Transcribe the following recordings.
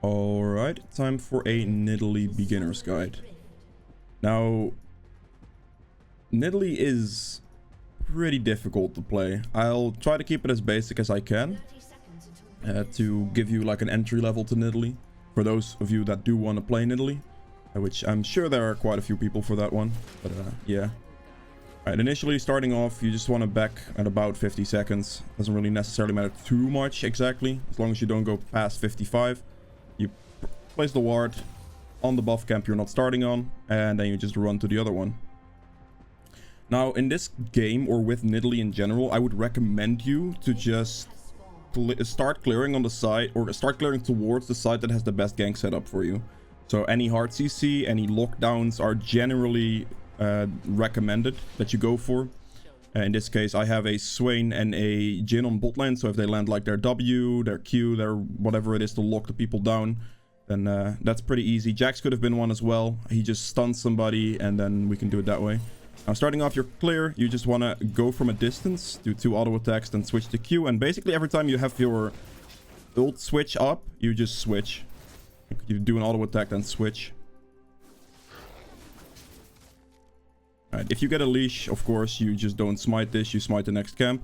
Alright, time for a Nidalee beginner's guide. Now, Nidalee is pretty difficult to play. I'll try to keep it as basic as I can to give you like an entry level to Nidalee for those of you that do want to play Nidalee, which I'm sure there are quite a few people for that one, but yeah. Alright, initially starting off, you just want to back at about 50 seconds. Doesn't really necessarily matter too much exactly, as long as you don't go past 55. You place the ward on the buff camp you're not starting on, and then you just run to the other one. Now, in this game, or with Nidalee in general, I would recommend you to just start clearing on the side, or start clearing towards the side that has the best gank setup for you. So any hard CC, any lockdowns are generally recommended that you go for. In this case, I have a Swain and a Jhin on bot lane, so if they land like their W, their Q, their whatever it is to lock the people down, then that's pretty easy. Jax could have been one as well. He just stuns somebody and then we can do it that way. Now starting off, you're clear. You just want to go from a distance, do 2 auto attacks, then switch to Q, and basically every time you have your ult switch up, you just switch. You do an auto attack, then switch. Alright, if you get a leash, of course, you just don't smite this, you smite the next camp.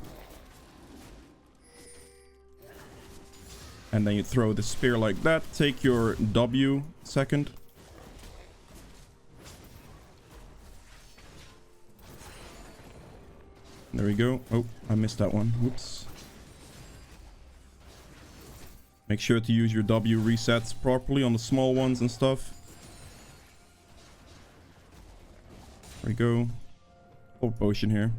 And then you throw the spear like that, take your W second. There we go. Oh, I missed that one. Whoops. Make sure to use your W resets properly on the small ones and stuff. There we go. Oh, potion here.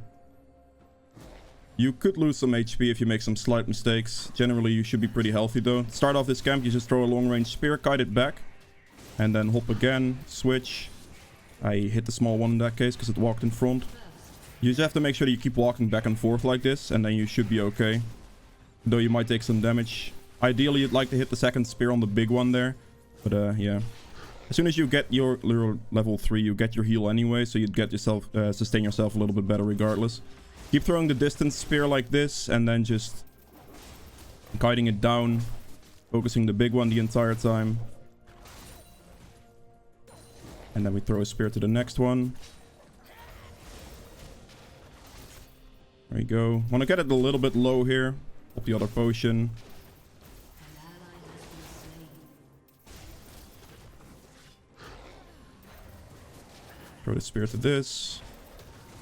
You could lose some HP if you make some slight mistakes. Generally, you should be pretty healthy though. Start off this camp, you just throw a long range spear, kite it back, and then hop again, switch. I hit the small one in that case because it walked in front. You just have to make sure that you keep walking back and forth like this, and then you should be okay. Though you might take some damage. Ideally, you'd like to hit the second spear on the big one there. But yeah. As soon as you get your level 3, you get your heal anyway, so you'd get yourself, sustain yourself a little bit better regardless. Keep throwing the distance spear like this, and then just kiting it down, focusing the big one the entire time. And then we throw a spear to the next one. There we go. Want to get it a little bit low here. Pop the other potion. Throw the spear to this.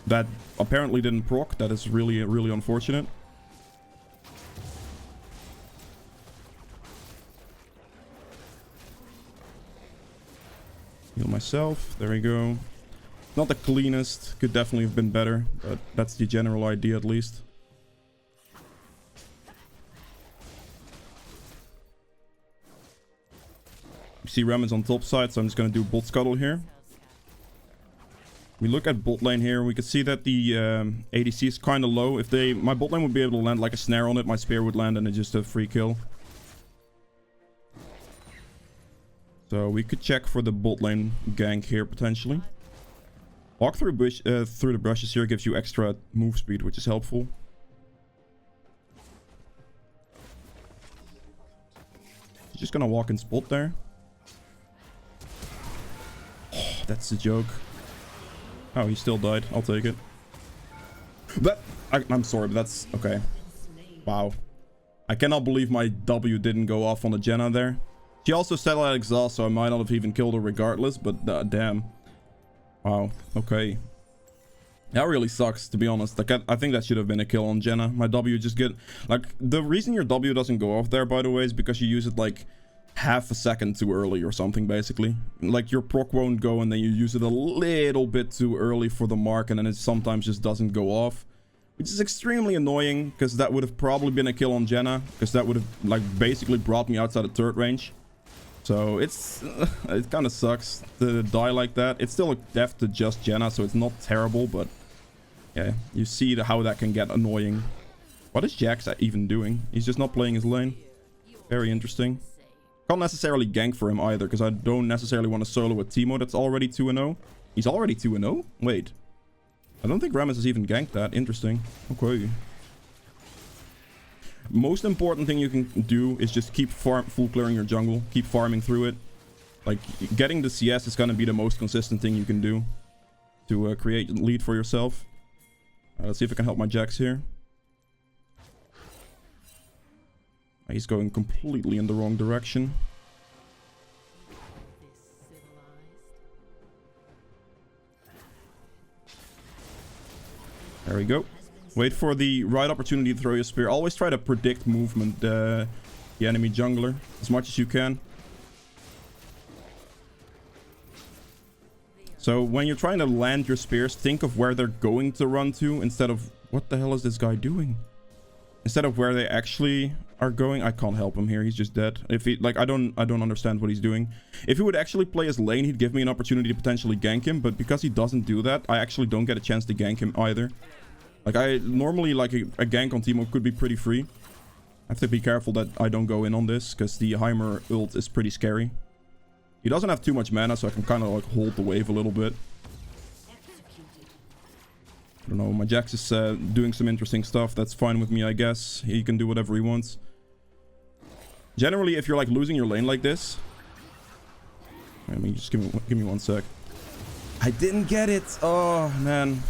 That apparently didn't proc. That is really, really unfortunate. Heal myself. There we go. Not the cleanest. Could definitely have been better. But that's the general idea at least. You see Ram is on top side, so I'm just going to do bot scuttle here. We look at bot lane here, we can see that the ADC is kind of low. If my bot lane would be able to land like a snare on it, my spear would land and it's just a free kill. So we could check for the bot lane gank here potentially. Walk through the brushes here gives you extra move speed, which is helpful. He's just gonna walk in spot there. Oh, that's the joke. Oh, he still died. I'll take it. I'm sorry, but that's... Okay. Wow. I cannot believe my W didn't go off on the Jenna there. She also set out exhaust, so I might not have even killed her regardless, but damn. Wow. Okay. That really sucks, to be honest. Like, I think that should have been a kill on Jenna. My W just get... Like, the reason your W doesn't go off there, by the way, is because you use it, like... half a second too early or something, basically. Like your proc won't go and then you use it a little bit too early for the mark and then it sometimes just doesn't go off, which is extremely annoying because that would have probably been a kill on Jenna, because that would have like basically brought me outside of turret range. So it's it kind of sucks to die like that. It's still a death to just Jenna, so it's not terrible, but yeah, you see how that can get annoying. What is Jax even doing? He's just not playing his lane. Very interesting. Can't necessarily gank for him either, because I don't necessarily want to solo with Teemo that's already 2-0. He's already 2-0? Wait. I don't think Rammus has even ganked that. Interesting. Okay. most important thing you can do is just keep full clearing your jungle. Keep farming through it. Like, getting the CS is going to be the most consistent thing you can do to create a lead for yourself. Let's see if I can help my Jax here. He's going completely in the wrong direction. There we go. Wait for the right opportunity to throw your spear. Always try to predict movement, the enemy jungler, as much as you can. So when you're trying to land your spears, think of where they're going to run to instead of... What the hell is this guy doing? Instead of where they actually are going. I can't help him here. He's just dead. If he... Like, I don't understand what he's doing. If he would actually play his lane, he'd give me an opportunity to potentially gank him. But because he doesn't do that, I actually don't get a chance to gank him either. Like, I normally, like, a gank on Teemo could be pretty free. I have to be careful that I don't go in on this, because the Heimer ult is pretty scary. He doesn't have too much mana, so I can kind of, like, hold the wave a little bit. I don't know, my Jax is doing some interesting stuff. That's fine with me, I guess. He can do whatever he wants. Generally, if you're, like, losing your lane like this... I mean, just give me 1 sec. I didn't get it! Oh, man.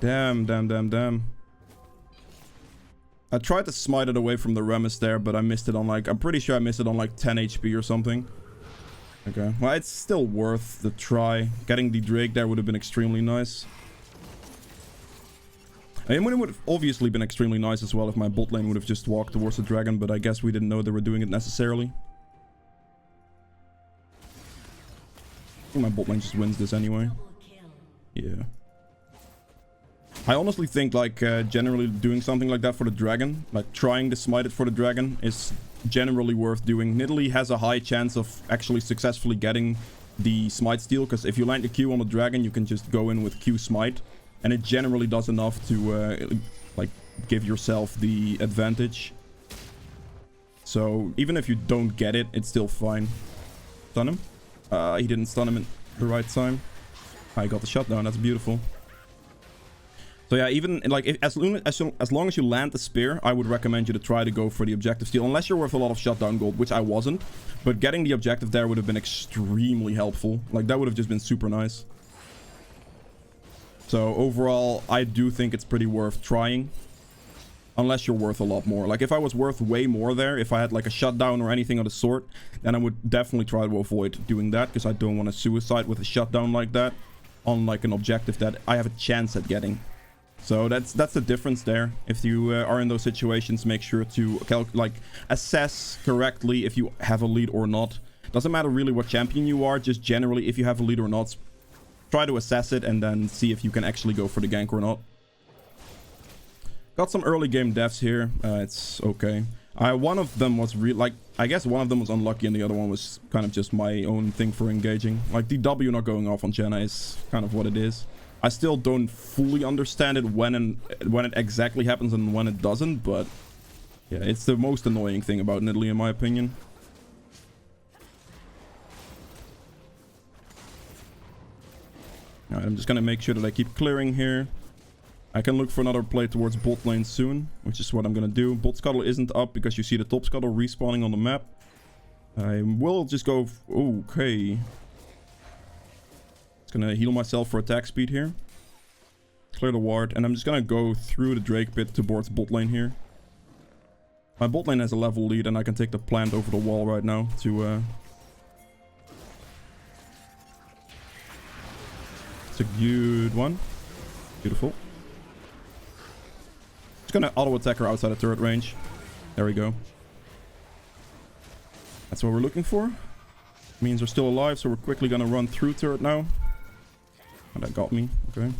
Damn. I tried to smite it away from the Remus there, but I missed it on, like... I'm pretty sure I missed it on, like, 10 HP or something. Okay. Well, it's still worth the try. Getting the Drake there would have been extremely nice. I mean, it would have obviously been extremely nice as well if my bot lane would have just walked towards the dragon, but I guess we didn't know they were doing it necessarily. I think my bot lane just wins this anyway. Yeah. I honestly think, like, generally doing something like that for the dragon, like trying to smite it for the dragon, is generally worth doing. Nidalee has a high chance of actually successfully getting the smite steal, because if you land the Q on the dragon, you can just go in with Q smite, and it generally does enough to, like, give yourself the advantage. So, even if you don't get it, it's still fine. Stun him? He didn't stun him at the right time. I got the shutdown, that's beautiful. So yeah, even like as long as you land the spear, I would recommend you to try to go for the objective steal, unless you're worth a lot of shutdown gold, which I wasn't. But getting the objective there would have been extremely helpful. Like, that would have just been super nice. So overall, I do think it's pretty worth trying, unless you're worth a lot more. Like, if I was worth way more there, if I had like a shutdown or anything of the sort, then I would definitely try to avoid doing that, because I don't want to suicide with a shutdown like that on like an objective that I have a chance at getting. So that's the difference there. If you are in those situations, make sure to assess correctly if you have a lead or not. Doesn't matter really what champion you are, just generally if you have a lead or not, try to assess it and then see if you can actually go for the gank or not. Got some early game deaths here. It's okay. One of them was I guess one of them was unlucky and the other one was kind of just my own thing for engaging. Like, the W not going off on Jenna is kind of what it is. I still don't fully understand it when it exactly happens and when it doesn't, but yeah, it's the most annoying thing about Nidalee in my opinion. Alright, I'm just gonna make sure that I keep clearing here. I can look for another play towards bot lane soon, which is what I'm gonna do. Bot scuttle isn't up because you see the top scuttle respawning on the map. I will just go... Okay. Gonna heal myself for attack speed here. Clear the ward, and I'm just gonna go through the Drake pit towards bot lane here. My bot lane has a level lead, and I can take the plant over the wall right now to it's a good one. Beautiful. Just gonna auto attack her outside of turret range. There we go. That's what we're looking for. Means we're still alive, so we're quickly gonna run through turret now. Oh, that got me. Okay.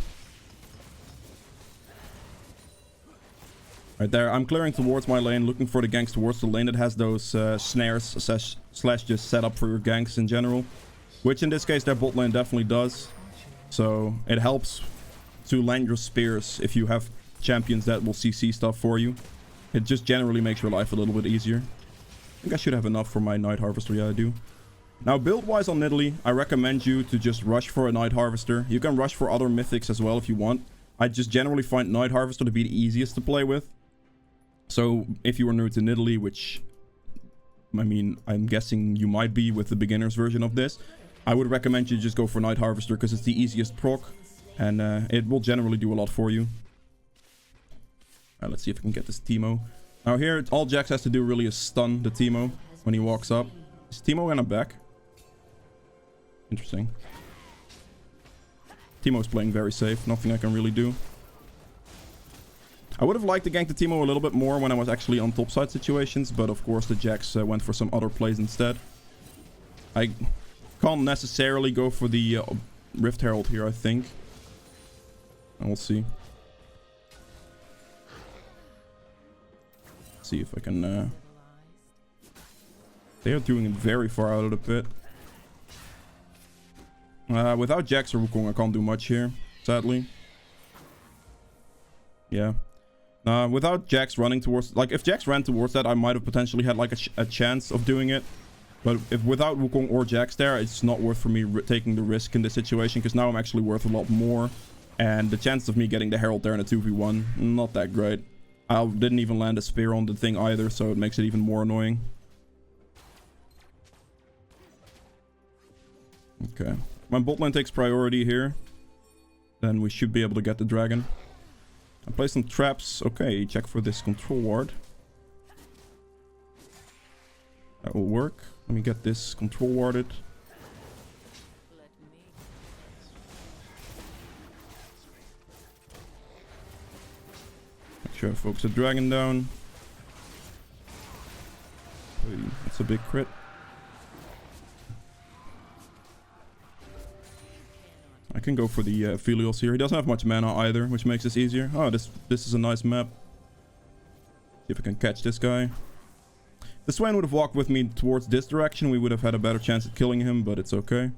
Right there, I'm clearing towards my lane, looking for the ganks towards the lane that has those snares slash just set up for your ganks in general. Which in this case their bot lane definitely does. So it helps to land your spears if you have champions that will CC stuff for you. It just generally makes your life a little bit easier. I think I should have enough for my Night Harvester. Yeah, I do. Now, build-wise on Nidalee, I recommend you to just rush for a Night Harvester. You can rush for other mythics as well if you want. I just generally find Night Harvester to be the easiest to play with. So if you are new to Nidalee, which I mean, I'm guessing you might be with the beginner's version of this, I would recommend you just go for Night Harvester because it's the easiest proc, and it will generally do a lot for you. Let's see if I can get this Teemo. Now here, all Jax has to do really is stun the Teemo when he walks up. Is Teemo gonna back? Interesting. Teemo's playing very safe. Nothing I can really do. I would have liked to gank the Teemo a little bit more when I was actually on topside situations, but of course the Jax went for some other plays instead. I can't necessarily go for the Rift Herald here, I think. And we'll see. See if I can... They are doing it very far out of the pit. Without Jax or Wukong, I can't do much here, sadly. Yeah. Without Jax running towards... Like, if Jax ran towards that, I might have potentially had, like, a chance of doing it. But if without Wukong or Jax there, it's not worth for me taking the risk in this situation, because now I'm actually worth a lot more. And the chance of me getting the Herald there in a 2v1, not that great. I didn't even land a spear on the thing either, so it makes it even more annoying. Okay. When bot lane takes priority here, then we should be able to get the dragon. I play some traps. Okay, check for this control ward. That will work. Let me get this control warded. Make sure I focus the dragon down. Hey, that's a big crit. I can go for the Filials here. He doesn't have much mana either, which makes this easier. Oh, this is a nice map. See if I can catch this guy. If the Swain would have walked with me towards this direction, we would have had a better chance at killing him, but it's okay.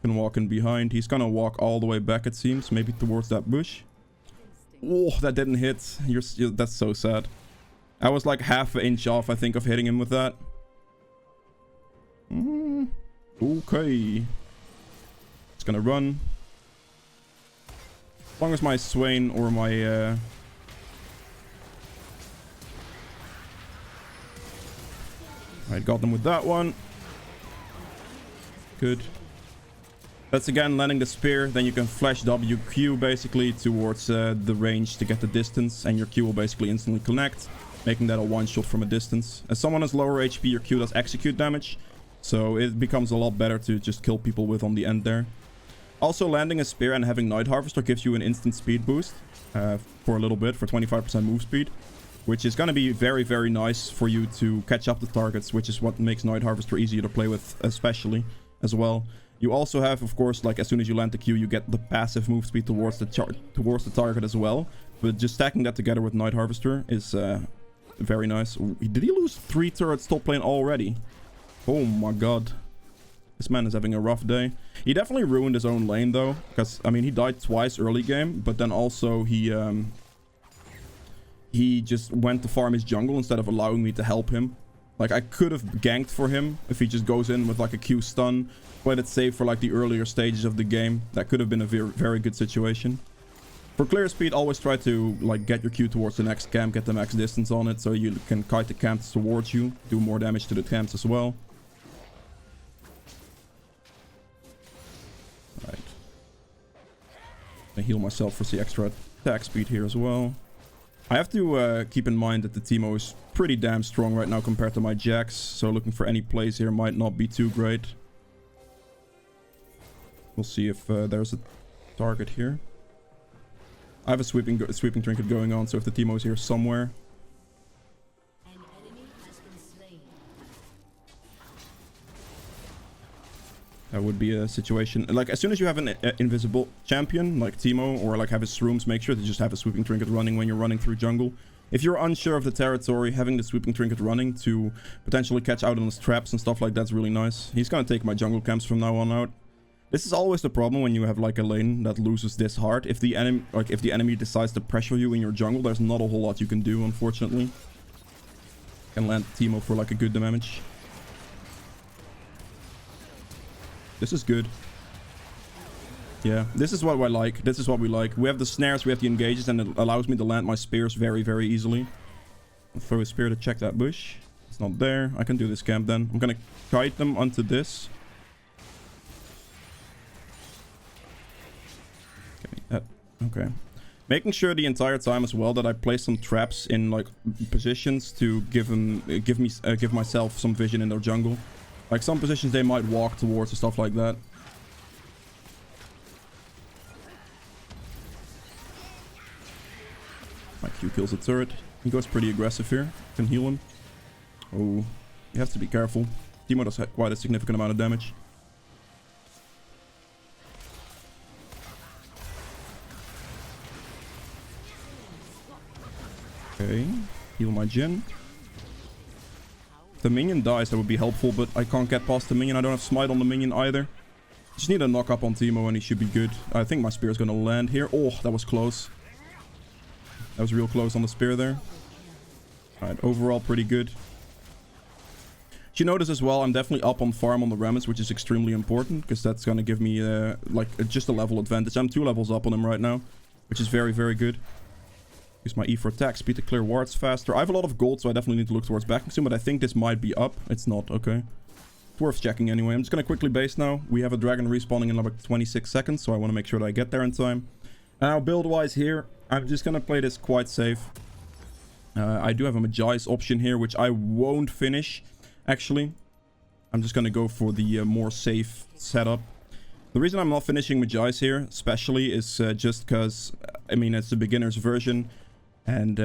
Can walk in behind. He's gonna walk all the way back, it seems. Maybe towards that bush. Oh, that didn't hit. That's so sad. I was like half an inch off, I think, of hitting him with that. Okay. It's gonna run. As long as my Swain or my... I got them with that one. Good. That's again landing the spear. Then you can flash WQ basically towards the range to get the distance. And your Q will basically instantly connect, making that a one-shot from a distance. As someone has lower HP, your Q does execute damage. So it becomes a lot better to just kill people with on the end there. Also, landing a spear and having Night Harvester gives you an instant speed boost for a little bit, for 25% move speed, which is going to be very, very nice for you to catch up the targets, which is what makes Night Harvester easier to play with, especially as well. You also have, of course, like as soon as you land the Q, you get the passive move speed towards the target as well. But just stacking that together with Night Harvester is very nice. Did he lose 3 turrets top lane already? Oh my god. This man is having a rough day. He definitely ruined his own lane though, because I mean he died twice early game, but then also he just went to farm his jungle instead of allowing me to help him. Like I could have ganked for him if he just goes in with like a Q stun, played it safe for like the earlier stages of the game. That could have been a very, very good situation. For clear speed, always try to like get your Q towards the next camp, get the max distance on it so you can kite the camps towards you, do more damage to the camps as well. Right. I heal myself for the extra attack speed here as well. I have to keep in mind that the Teemo is pretty damn strong right now compared to my Jax, so looking for any plays here might not be too great. We'll see if there's a target here. I have a sweeping trinket going on, so if the Teemo is here somewhere... that would be a situation. Like, as soon as you have an invisible champion, like Teemo, or like have his shrooms, make sure to just have a sweeping trinket running when you're running through jungle. If you're unsure of the territory, having the sweeping trinket running to potentially catch out on his traps and stuff like that's really nice. He's gonna take my jungle camps from now on out. This is always the problem when you have like a lane that loses this hard. If the enemy decides to pressure you in your jungle, there's not a whole lot you can do, unfortunately. Can land Teemo for like a good damage. This is good. Yeah, this is what I like. This is what we like. We have the snares, we have the engages, and it allows me to land my spears very, very easily. I'll throw a spear to check that bush. It's not there. I can do this camp then. I'm gonna kite them onto this. Okay. Making sure the entire time as well that I place some traps in like positions to give myself some vision in their jungle. Like some positions they might walk towards and stuff like that. My Q kills the turret. He goes pretty aggressive here. Can heal him. Oh, you have to be careful. Teemo does quite a significant amount of damage. Okay, heal my Jhin. If the minion dies, that would be helpful, but I can't get past the minion. I don't have smite on the minion either. Just need a knock up on Teemo and he should be good. I think my spear is going to land here. Oh, that was close. That was real close on the spear there. Alright, overall pretty good. You notice as well, I'm definitely up on farm on the Rammus, which is extremely important, because that's going to give me like just a level advantage. I'm 2 levels up on him right now, which is very, very good. Use my E for attack, speed to clear wards faster. I have a lot of gold, so I definitely need to look towards backing soon, but I think this might be up. It's not, okay. It's worth checking anyway. I'm just going to quickly base now. We have a dragon respawning in like 26 seconds, so I want to make sure that I get there in time. Now, build-wise here, I'm just going to play this quite safe. I do have a Magi's option here, which I won't finish, actually. I'm just going to go for the more safe setup. The reason I'm not finishing Magi's here, especially, is just because, I mean, it's the beginner's version. And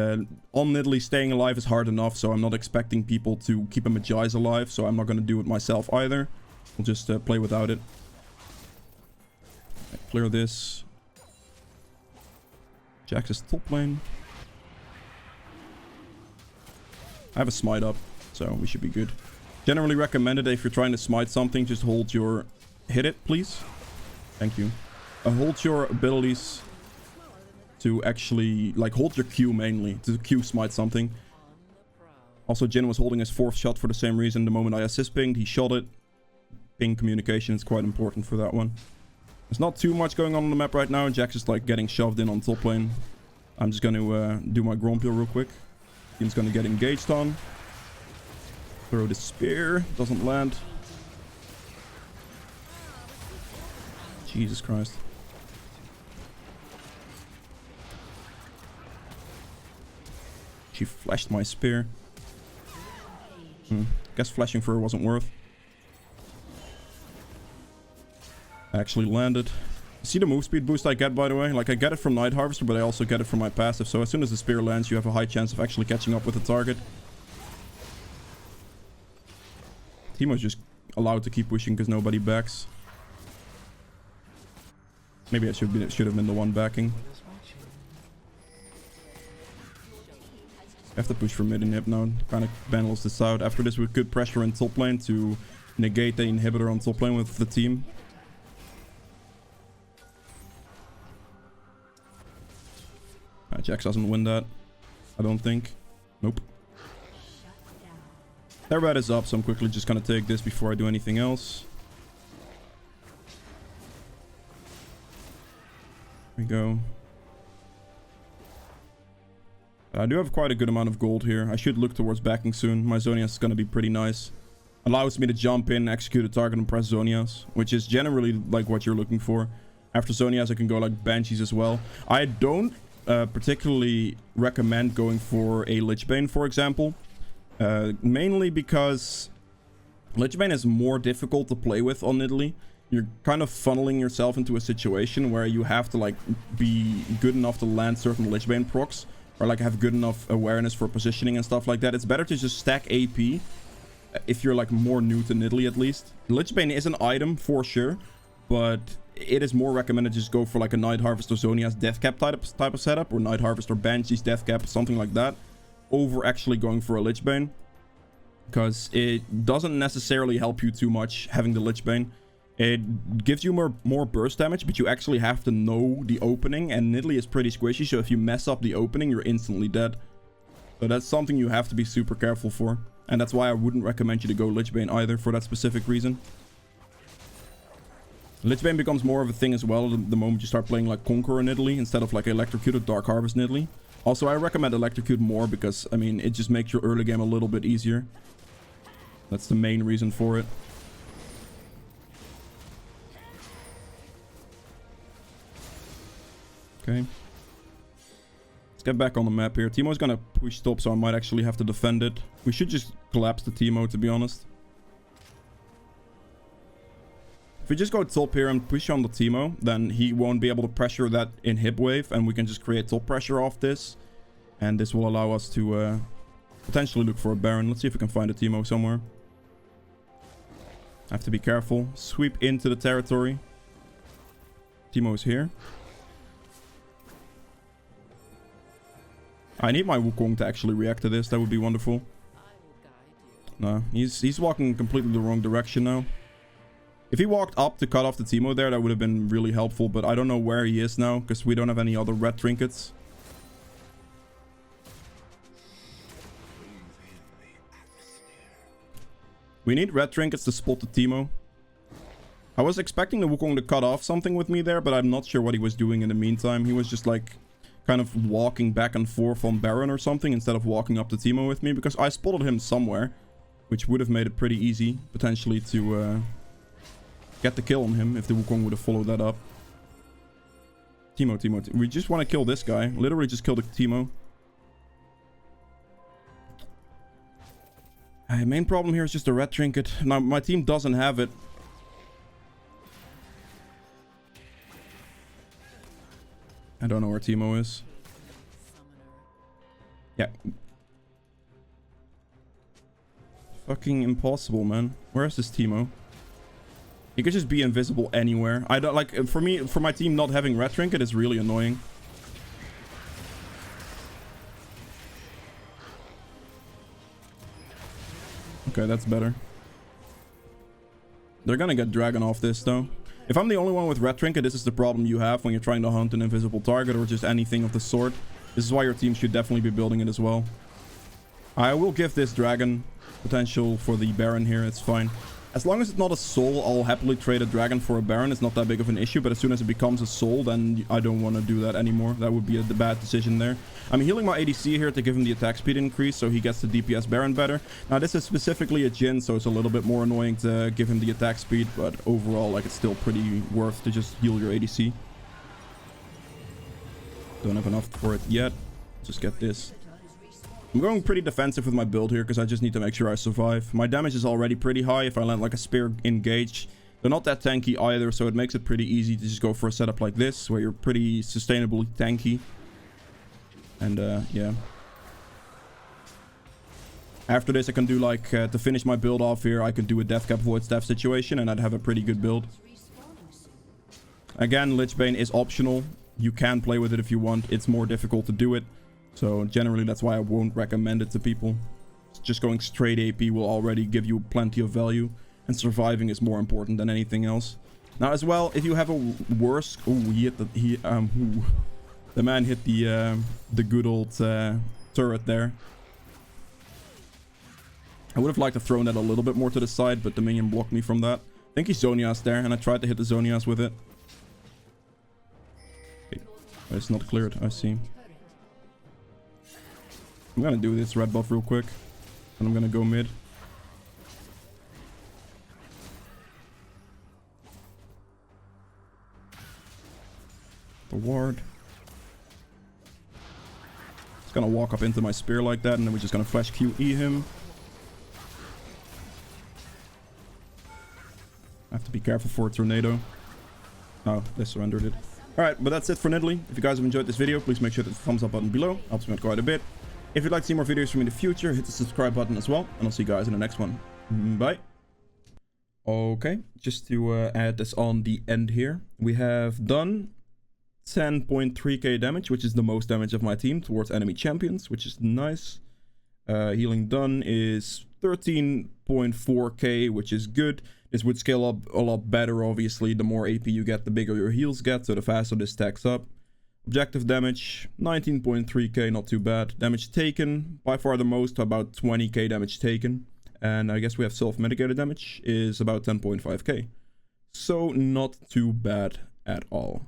on Nidalee, staying alive is hard enough, so I'm not expecting people to keep a Magi's alive. So I'm not going to do it myself either. I'll just play without it. Right, clear this. Jax is top lane. I have a smite up, so we should be good. Generally recommended if you're trying to smite something, just hold your... Hit it, please. Thank you. Hold your abilities to actually... Like, hold your Q mainly. To Q smite something. Also, Jhin was holding his 4th shot for the same reason. The moment I assist pinged, he shot it. Ping communication is quite important for that one. There's not too much going on the map right now. Jax is, like, getting shoved in on top lane. I'm just going to do my Gromp real quick. Team's going to get engaged on. Throw the spear. Doesn't land. Jesus Christ. She flashed my spear. Guess flashing for her wasn't worth. I actually landed. See the move speed boost I get, by the way? Like, I get it from Night Harvester, but I also get it from my passive. So as soon as the spear lands, you have a high chance of actually catching up with the target. Teemo's just allowed to keep pushing because nobody backs. Maybe I should have been the one backing. I have to push for mid inhib now. Kind of balance this out. After this, we could pressure in top lane to negate the inhibitor on top lane with the team. Jax doesn't win that. I don't think. Nope. Their red is up, so I'm quickly just gonna take this before I do anything else. There we go. I do have quite a good amount of gold here. I should look towards backing soon. My Zonias is gonna be pretty nice. Allows me to jump in, execute a target, and press Zonias, which is generally like what you're looking for. After Zonias, I can go like Banshees as well. I don't particularly recommend going for a Lichbane, for example. Mainly because Lichbane is more difficult to play with on Nidalee. You're kind of funneling yourself into a situation where you have to like be good enough to land certain Lichbane procs, or like have good enough awareness for positioning and stuff like that. It's better to just stack AP if you're like more new to Nidalee at least. Lichbane is an item for sure, but it is more recommended to just go for like a Night Harvester Zonia's Deathcap type of setup, or Night Harvester Banshee's Deathcap, something like that, over actually going for a Lichbane, because it doesn't necessarily help you too much having the Lichbane. It gives you more burst damage, but you actually have to know the opening, and Nidalee is pretty squishy, so if you mess up the opening, you're instantly dead. So that's something you have to be super careful for, and that's why I wouldn't recommend you to go Lichbane either, for that specific reason. Lichbane becomes more of a thing as well the moment you start playing like Conqueror Nidalee instead of like Electrocuted Dark Harvest Nidalee. Also, I recommend Electrocute more because, I mean, it just makes your early game a little bit easier. That's the main reason for it. Okay. Let's get back on the map here. Teemo's gonna push top, so I might actually have to defend it. We should just collapse the Teemo, to be honest. If we just go top here and push on the Teemo, then he won't be able to pressure that inhib wave, and we can just create top pressure off this. And this will allow us to potentially look for a Baron. Let's see if we can find a Teemo somewhere. I have to be careful. Sweep into the territory. Teemo's here. I need my Wukong to actually react to this. That would be wonderful. No, he's walking completely the wrong direction now. If he walked up to cut off the Teemo there, that would have been really helpful. But I don't know where he is now, because we don't have any other red trinkets. We need red trinkets to spot the Teemo. I was expecting the Wukong to cut off something with me there, but I'm not sure what he was doing in the meantime. He was just like kind of walking back and forth on Baron or something instead of walking up the Teemo with me, because I spotted him somewhere, which would have made it pretty easy potentially to get the kill on him if the Wukong would have followed that up. Teemo. We just want to kill this guy. Literally just kill the Teemo. Main problem here is just a red trinket. Now, my team doesn't have it. I don't know where Teemo is. Yeah. Fucking impossible, man. Where is this Teemo? He could just be invisible anywhere. I don't like, for my team not having red trinket is really annoying. Okay, that's better. They're gonna get Dragon off this though. If I'm the only one with red trinket, this is the problem you have when you're trying to hunt an invisible target or just anything of the sort. This is why your team should definitely be building it as well. I will give this Dragon potential for the Baron here, it's fine. As long as it's not a soul, I'll happily trade a Dragon for a Baron. It's not that big of an issue, but as soon as it becomes a soul, then I don't want to do that anymore. That would be a bad decision there. I'm healing my ADC here to give him the attack speed increase, so he gets the DPS Baron better. Now, this is specifically a Jhin, so it's a little bit more annoying to give him the attack speed, but overall, like, it's still pretty worth to just heal your ADC. Don't have enough for it yet. Just get this. I'm going pretty defensive with my build here because I just need to make sure I survive. My damage is already pretty high if I land like a spear engage. They're not that tanky either, so it makes it pretty easy to just go for a setup like this where you're pretty sustainably tanky. And yeah. After this I can do like, to finish my build off here, I could do a Deathcap Void Staff situation and I'd have a pretty good build. Again, Lichbane is optional. You can play with it if you want. It's more difficult to do it. So generally that's why I won't recommend it to people. Just going straight AP will already give you plenty of value. And surviving is more important than anything else. Now as well, if you have a worse... Oh, he hit the... the man hit the good old turret there. I would have liked to throw that a little bit more to the side, but the minion blocked me from that. I think he Zhonya's there, and I tried to hit the Zhonya's with it. Okay. It's not cleared, I see. I'm gonna do this red buff real quick, and I'm gonna go mid. The ward. Just gonna walk up into my spear like that, and then we're just gonna flash QE him. I have to be careful for a tornado. Oh, they surrendered it. Alright, but that's it for Nidalee. If you guys have enjoyed this video, please make sure to hit the thumbs up button below. Helps me out quite a bit. If you'd like to see more videos from me in the future, hit the subscribe button as well. And I'll see you guys in the next one. Bye. Okay, just to add this on the end here. We have done 10.3k damage, which is the most damage of my team towards enemy champions, which is nice. Healing done is 13.4k, which is good. This would scale up a lot better, obviously. The more AP you get, the bigger your heals get, so the faster this stacks up. Objective damage, 19.3k, not too bad. Damage taken, by far the most, about 20k damage taken. And I guess we have self-mitigated damage, is about 10.5k. So not too bad at all.